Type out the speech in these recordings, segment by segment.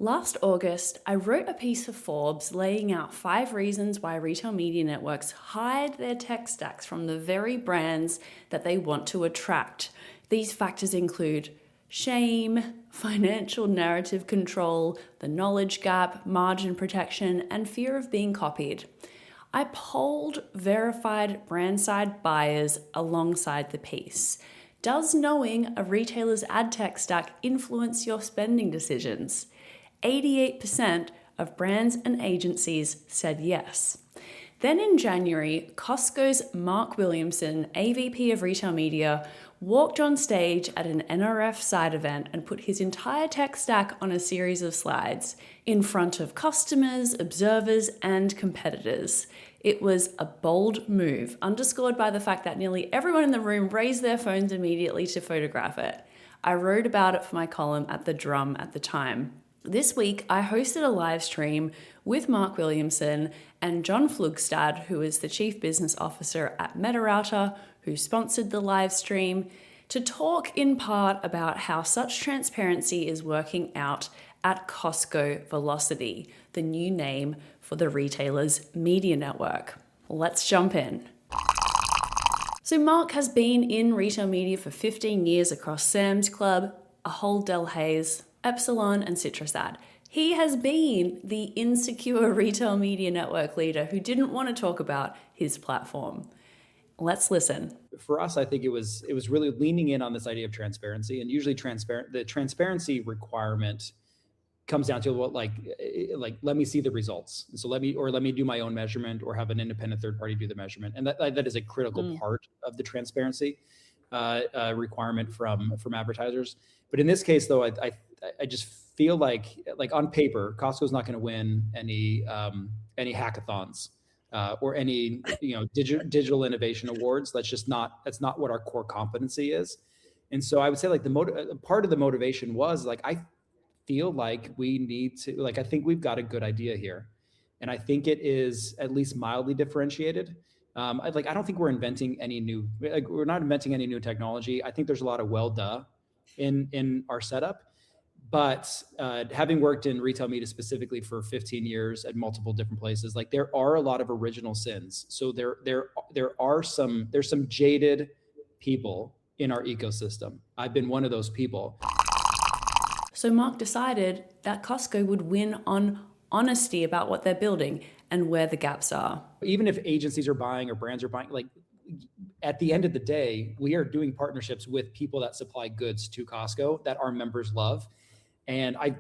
Last August, I wrote a piece for Forbes laying out 5 reasons why retail media networks hide their tech stacks from the very brands that they want to attract. These factors include shame, financial narrative control, the knowledge gap, margin protection, and fear of being copied. I polled verified brand side buyers alongside the piece. Does knowing a retailer's ad tech stack influence your spending decisions? 88% of brands and agencies said yes. Then in January, Costco's Mark Williamson, AVP of Retail Media, walked on stage at an NRF side event and put his entire tech stack on a series of slides in front of customers, observers, and competitors. It was a bold move, underscored by the fact that nearly everyone in the room raised their phones immediately to photograph it. I wrote about it for my column at The Drum at the time. This week, I hosted a live stream with Mark Williamson and Jon Flugstad, who is the Chief Business Officer at MetaRouter, who sponsored the live stream, to talk in part about how such transparency is working out at Costco Velocity, the new name for the retailer's media network. Let's jump in. So Mark has been in retail media for 15 years across Sam's Club, Ahold Delhaize, Epsilon, and CitrusAd. He has been the insecure retail media network leader who didn't want to talk about his platform. Let's listen. For us, I think it was really leaning in on this idea of transparency, and usually the transparency requirement comes down to what like let me see the results. So let me do my own measurement or have an independent third party do the measurement, and that is a critical part of the transparency requirement from advertisers. But in this case, though, I just feel like on paper, Costco's not going to win any hackathons or any digital innovation awards. That's not what our core competency is. And so I would say like part of the motivation was like I feel like we need to I think we've got a good idea here, and I think it is at least mildly differentiated. I don't think we're inventing any new. We're not inventing any new technology. I think there's a lot of in our setup. But having worked in retail media specifically for 15 years at multiple different places, like there are a lot of original sins. So there's some jaded people in our ecosystem. I've been one of those people. So Mark decided that Costco would win on honesty about what they're building and where the gaps are. Even if agencies are buying or brands are buying, like at the end of the day, we are doing partnerships with people that supply goods to Costco that our members love. And I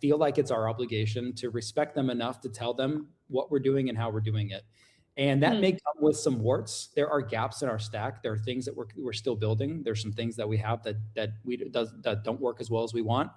feel like it's our obligation to respect them enough to tell them what we're doing and how we're doing it. And that may come with some warts. There are gaps in our stack. There are things that we're still building. There's some things that we have that don't work as well as we want.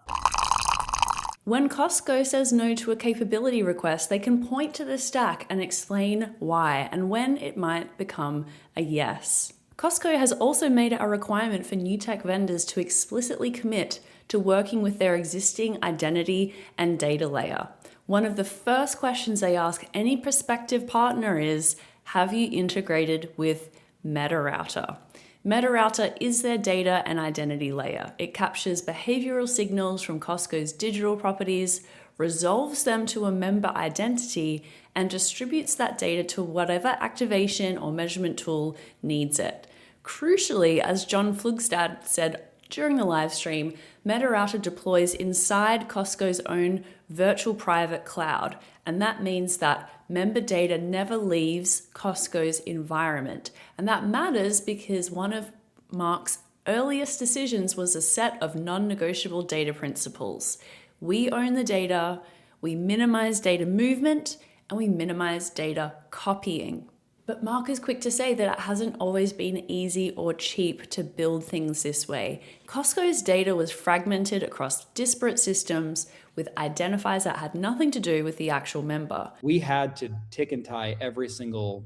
When Costco says no to a capability request, they can point to the stack and explain why and when it might become a yes. Costco has also made it a requirement for new tech vendors to explicitly commit to working with their existing identity and data layer. One of the first questions they ask any prospective partner is, have you integrated with MetaRouter? MetaRouter is their data and identity layer. It captures behavioral signals from Costco's digital properties, resolves them to a member identity, and distributes that data to whatever activation or measurement tool needs it. Crucially, as Jon Flugstad said during the live stream, MetaRouter deploys inside Costco's own virtual private cloud, and that means that member data never leaves Costco's environment. And that matters because one of Mark's earliest decisions was a set of non-negotiable data principles. We own the data, we minimize data movement, and we minimize data copying. But Mark is quick to say that it hasn't always been easy or cheap to build things this way. Costco's data was fragmented across disparate systems with identifiers that had nothing to do with the actual member. We had to tick and tie every single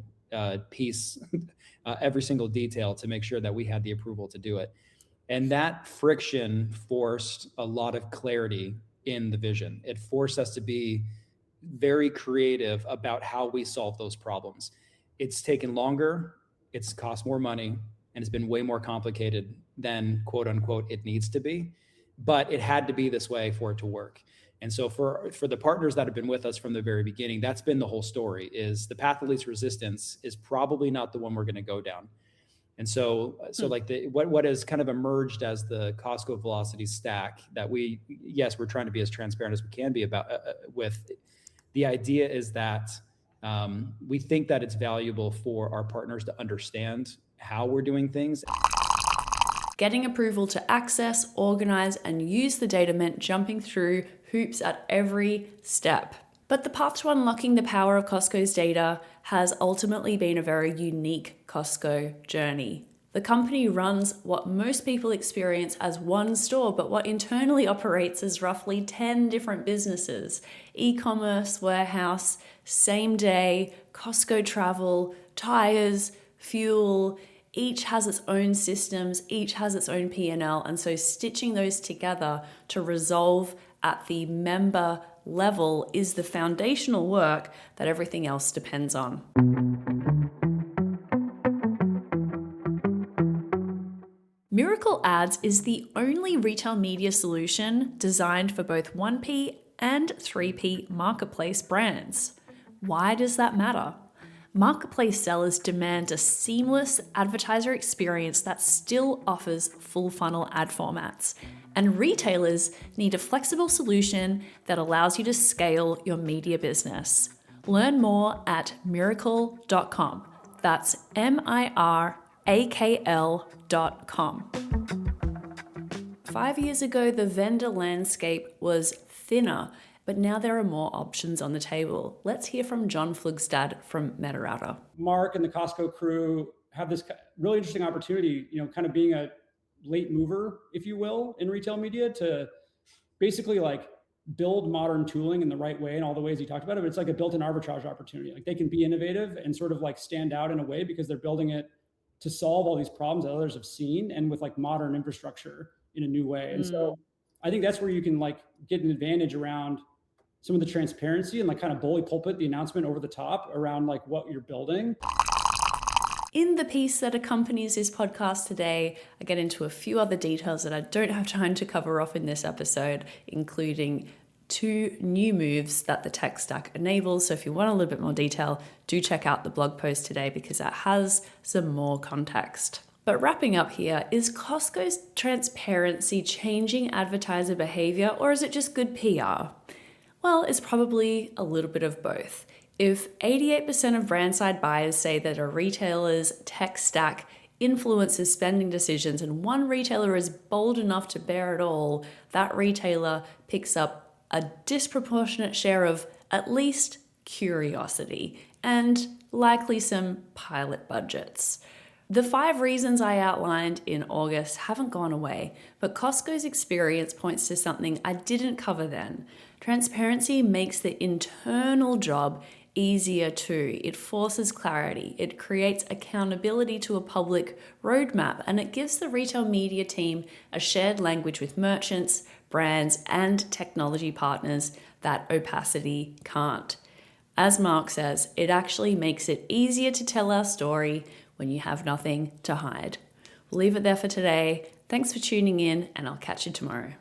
piece, every single detail to make sure that we had the approval to do it. And that friction forced a lot of clarity in the vision. It forced us to be very creative about how we solve those problems. It's taken longer, it's cost more money, and it's been way more complicated than quote unquote it needs to be, but it had to be this way for it to work. And so for the partners that have been with us from the very beginning, that's been the whole story, is the path of least resistance is probably not the one we're going to go down. And so like what has kind of emerged as the Costco velocity stack that we're trying to be as transparent as we can be about with. The idea is that we think that it's valuable for our partners to understand how we're doing things. Getting approval to access, organize, and use the data meant jumping through hoops at every step. But the path to unlocking the power of Costco's data has ultimately been a very unique Costco journey. The company runs what most people experience as one store, but what internally operates as roughly 10 different businesses: e-commerce, warehouse, same day, Costco travel, tires, fuel. Each has its own systems, each has its own P&L, and so stitching those together to resolve at the member level is the foundational work that everything else depends on. Miracle Ads is the only retail media solution designed for both 1P and 3P marketplace brands. Why does that matter? Marketplace sellers demand a seamless advertiser experience that still offers full funnel ad formats. And retailers need a flexible solution that allows you to scale your media business. Learn more at miracle.com. That's MIRAKL.com. 5 years ago, the vendor landscape was thinner, but now there are more options on the table. Let's hear from Jon Flugstad from MetaRouter. Mark and the Costco crew have this really interesting opportunity, kind of being a late mover, if you will, in retail media to basically like build modern tooling in the right way in all the ways you talked about it. But it's like a built-in arbitrage opportunity. Like they can be innovative and sort of like stand out in a way because they're building it to solve all these problems that others have seen and with like modern infrastructure in a new way. And so I think that's where you can like get an advantage around some of the transparency and like kind of bully pulpit the announcement over the top around like what you're building. In the piece that accompanies this podcast today, I get into a few other details that I don't have time to cover off in this episode, including 2 new moves that the tech stack enables. So if you want a little bit more detail, do check out the blog post today because it has some more context. But wrapping up here, is Costco's transparency changing advertiser behavior, or is it just good PR? Well, it's probably a little bit of both. If 88% of brand-side buyers say that a retailer's tech stack influences spending decisions and one retailer is bold enough to bear it all, that retailer picks up a disproportionate share of at least curiosity and likely some pilot budgets. The 5 reasons I outlined in August haven't gone away, but Costco's experience points to something I didn't cover then. Transparency makes the internal job easier too. It forces clarity, it creates accountability to a public roadmap, and it gives the retail media team a shared language with merchants, brands, and technology partners that opacity can't. As Mark says, it actually makes it easier to tell our story when you have nothing to hide. We'll leave it there for today. Thanks for tuning in, and I'll catch you tomorrow.